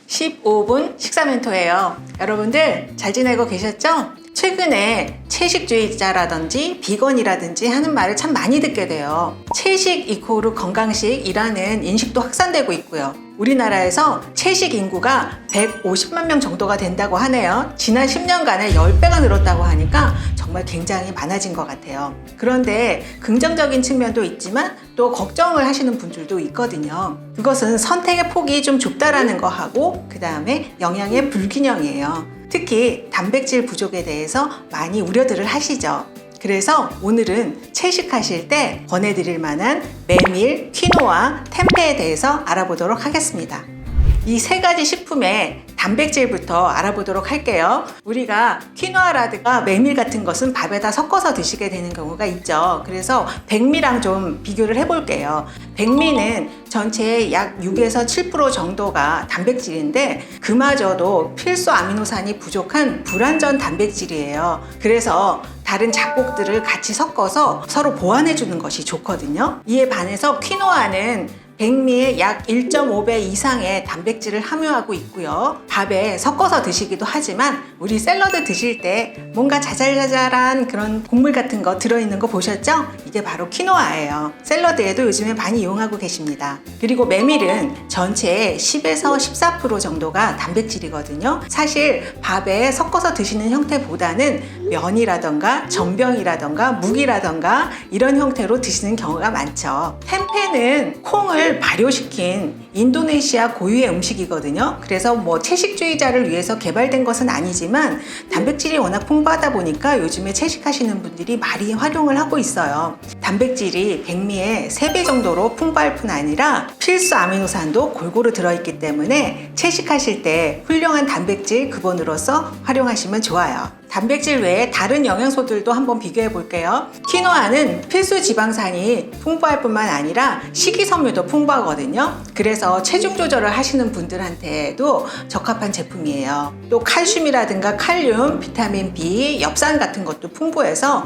15분 식사 멘토예요. 여러분들 잘 지내고 계셨죠? 최근에 채식주의자라든지 비건이라든지 하는 말을 참 많이 듣게 돼요. 채식 이코르 건강식이라는 인식도 확산되고 있고요. 우리나라에서 채식 인구가 150만 명 정도가 된다고 하네요. 지난 10년간에 10배가 늘었다고 하니까 정말 굉장히 많아진 것 같아요. 그런데 긍정적인 측면도 있지만 또 걱정을 하시는 분들도 있거든요. 그것은 선택의 폭이 좀 좁다라는 거하고 그 다음에 영양의 불균형이에요. 특히 단백질 부족에 대해서 많이 우려들을 하시죠. 그래서 오늘은 채식하실 때 권해드릴 만한 메밀, 퀴노아, 템페에 대해서 알아보도록 하겠습니다. 이 세 가지 식품의 단백질부터 알아보도록 할게요. 우리가 퀴노아라든가 메밀 같은 것은 밥에다 섞어서 드시게 되는 경우가 있죠. 그래서 백미랑 좀 비교를 해볼게요. 백미는 전체의 약 6에서 7% 정도가 단백질인데 그마저도 필수 아미노산이 부족한 불완전 단백질이에요. 그래서 다른 잡곡들을 같이 섞어서 서로 보완해 주는 것이 좋거든요. 이에 반해서 퀴노아는 백미의 약 1.5배 이상의 단백질을 함유하고 있고요. 밥에 섞어서 드시기도 하지만 우리 샐러드 드실 때 뭔가 자잘자잘한 그런 곡물 같은 거 들어있는 거 보셨죠? 이게 바로 퀴노아예요. 샐러드에도 요즘에 많이 이용하고 계십니다. 그리고 메밀은 전체의 10에서 14% 정도가 단백질이거든요. 사실 밥에 섞어서 드시는 형태보다는 면이라던가 전병이라던가 묵이라던가 이런 형태로 드시는 경우가 많죠. 템페는 콩을 발효시킨 인도네시아 고유의 음식이거든요. 그래서 뭐 채식주의자를 위해서 개발된 것은 아니지만 단백질이 워낙 풍부하다 보니까 요즘에 채식하시는 분들이 많이 활용을 하고 있어요. 단백질이 백미의 3배 정도로 풍부할 뿐 아니라 필수 아미노산도 골고루 들어있기 때문에 채식하실 때 훌륭한 단백질 근본으로서 활용하시면 좋아요. 단백질 외에 다른 영양소들도 한번 비교해 볼게요. 퀴노아는 필수 지방산이 풍부할 뿐만 아니라 식이섬유도 풍부하거든요. 그래서 체중 조절을 하시는 분들한테도 적합한 제품이에요. 또 칼슘이라든가 칼륨, 비타민 B, 엽산 같은 것도 풍부해서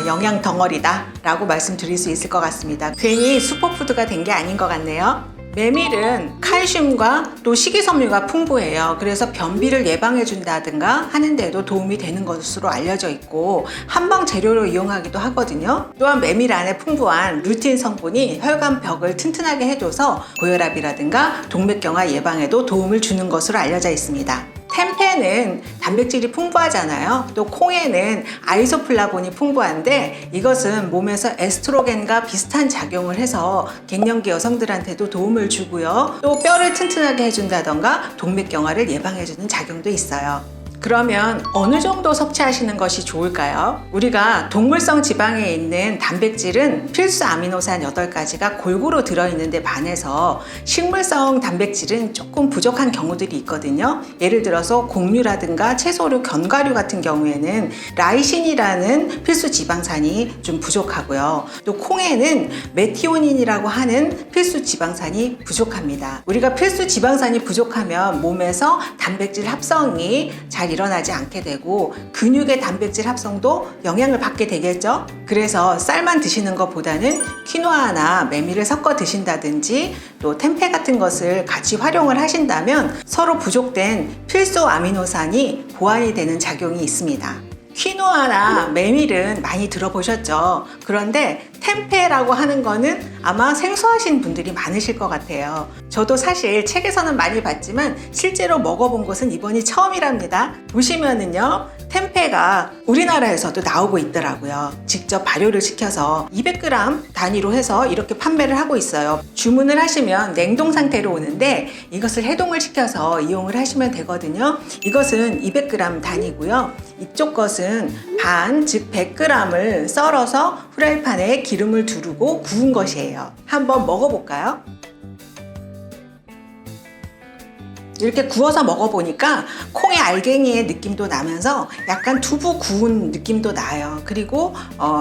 영양 덩어리다 라고 말씀드릴 수 있을 것 같습니다. 괜히 슈퍼푸드가 된 게 아닌 것 같네요. 메밀은 칼슘과 또 식이섬유가 풍부해요. 그래서 변비를 예방해 준다든가 하는 데도 도움이 되는 것으로 알려져 있고 한방 재료로 이용하기도 하거든요. 또한 메밀 안에 풍부한 루틴 성분이 혈관벽을 튼튼하게 해줘서 고혈압이라든가 동맥경화 예방에도 도움을 주는 것으로 알려져 있습니다. 템페는 단백질이 풍부하잖아요. 또 콩에는 아이소플라본이 풍부한데 이것은 몸에서 에스트로겐과 비슷한 작용을 해서 갱년기 여성들한테도 도움을 주고요. 또 뼈를 튼튼하게 해준다던가 동맥경화를 예방해주는 작용도 있어요. 그러면 어느 정도 섭취하시는 것이 좋을까요? 우리가 동물성 지방에 있는 단백질은 필수 아미노산 8가지가 골고루 들어있는데 반해서 식물성 단백질은 조금 부족한 경우들이 있거든요. 예를 들어서 곡류라든가 채소류, 견과류 같은 경우에는 라이신이라는 필수 지방산이 좀 부족하고요. 또 콩에는 메티오닌이라고 하는 필수 지방산이 부족합니다. 우리가 필수 지방산이 부족하면 몸에서 단백질 합성이 잘 일어나지 않게 되고 근육의 단백질 합성도 영향을 받게 되겠죠. 그래서 쌀만 드시는 것보다는 퀴노아나 메밀을 섞어 드신다든지 또 템페 같은 것을 같이 활용을 하신다면 서로 부족된 필수 아미노산이 보완이 되는 작용이 있습니다. 퀴노아나 메밀은 많이 들어보셨죠? 그런데 템페라고 하는 거는 아마 생소하신 분들이 많으실 것 같아요. 저도 사실 책에서는 많이 봤지만 실제로 먹어본 것은 이번이 처음이랍니다. 보시면은요, 템페가 우리나라에서도 나오고 있더라고요. 직접 발효를 시켜서 200g 단위로 해서 이렇게 판매를 하고 있어요. 주문을 하시면 냉동 상태로 오는데 이것을 해동을 시켜서 이용을 하시면 되거든요. 이것은 200g 단위고요. 이쪽 것은 반, 즉 100g을 썰어서 후라이팬에 기름을 두르고 구운 것이에요. 한번 먹어볼까요? 이렇게 구워서 먹어보니까 콩의 알갱이의 느낌도 나면서 약간 두부 구운 느낌도 나요. 그리고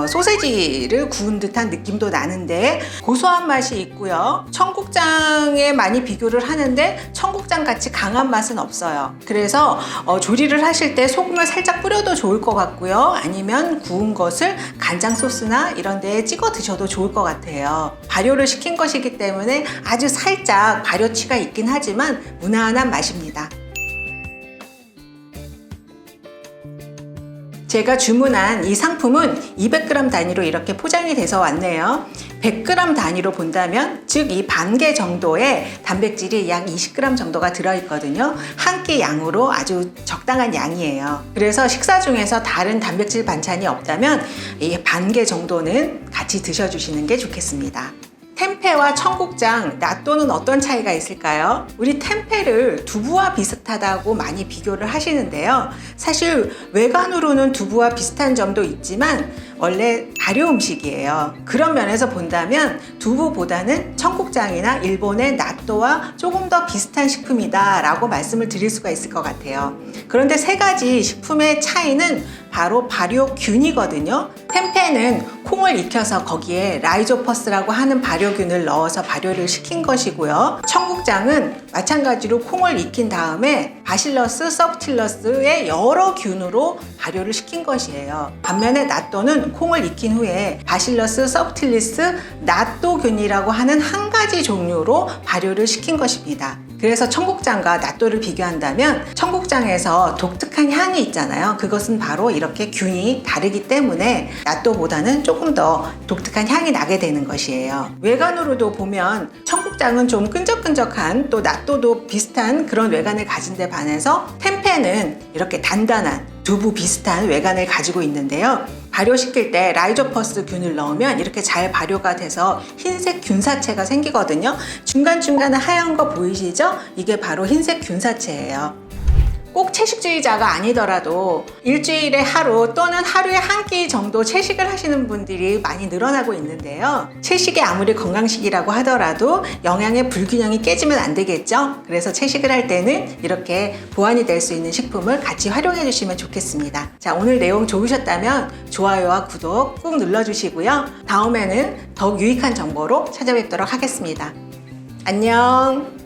소세지를 구운 듯한 느낌도 나는데 고소한 맛이 있고요. 청국장에 많이 비교를 하는데 청국장 같이 강한 맛은 없어요. 그래서 조리를 하실 때 소금을 살짝 뿌려도 좋을 것 같고요. 아니면 구운 것을 간장 소스나 이런 데에 찍어 드셔도 좋을 것 같아요. 발효를 시킨 것이기 때문에 아주 살짝 발효치가 있긴 하지만 무난한 맛입니다. 제가 주문한 이 상품은 200g 단위로 이렇게 포장이 돼서 왔네요. 100g 단위로 본다면, 즉 이 반 개 정도의 단백질이 약 20g 정도가 들어있거든요. 한 끼 양으로 아주 적당한 양이에요. 그래서 식사 중에서 다른 단백질 반찬이 없다면 이 반 개 정도는 같이 드셔주시는 게 좋겠습니다. 템페와 청국장, 나또는 어떤 차이가 있을까요? 우리 템페를 두부와 비슷하다고 많이 비교를 하시는데요. 사실 외관으로는 두부와 비슷한 점도 있지만 원래 발효 음식이에요. 그런 면에서 본다면 두부보다는 청국장이나 일본의 나또와 조금 더 비슷한 식품이다 라고 말씀을 드릴 수가 있을 것 같아요. 그런데 세 가지 식품의 차이는 바로 발효균이거든요. 템페는 콩을 익혀서 거기에 라이조퍼스라고 하는 발효균을 넣어서 발효를 시킨 것이고요. 청국장은 마찬가지로 콩을 익힌 다음에 바실러스 서브틸러스의 여러 균으로 발효를 시킨 것이에요. 반면에 나또는 콩을 익힌 후에 바실러스 서브틸리스 나또균이라고 하는 한 가지 종류로 발효를 시킨 것입니다. 그래서 청국장과 나또를 비교한다면 청국장에서 독특한 향이 있잖아요. 그것은 바로 이렇게 균이 다르기 때문에 나또보다는 조금 더 독특한 향이 나게 되는 것이에요. 외관으로도 보면 청국장은 좀 끈적끈적한, 또 나또도 비슷한 그런 외관을 가진 데 반해서 템페는 이렇게 단단한 두부 비슷한 외관을 가지고 있는데요. 발효시킬 때 라이조퍼스 균을 넣으면 이렇게 잘 발효가 돼서 흰색 균사체가 생기거든요. 중간중간에 하얀 거 보이시죠? 이게 바로 흰색 균사체예요. 꼭 채식주의자가 아니더라도 일주일에 하루 또는 하루에 한 끼 정도 채식을 하시는 분들이 많이 늘어나고 있는데요. 채식이 아무리 건강식이라고 하더라도 영양의 불균형이 깨지면 안 되겠죠? 그래서 채식을 할 때는 이렇게 보완이 될 수 있는 식품을 같이 활용해 주시면 좋겠습니다. 자, 오늘 내용 좋으셨다면 좋아요와 구독 꾹 눌러주시고요. 다음에는 더욱 유익한 정보로 찾아뵙도록 하겠습니다. 안녕.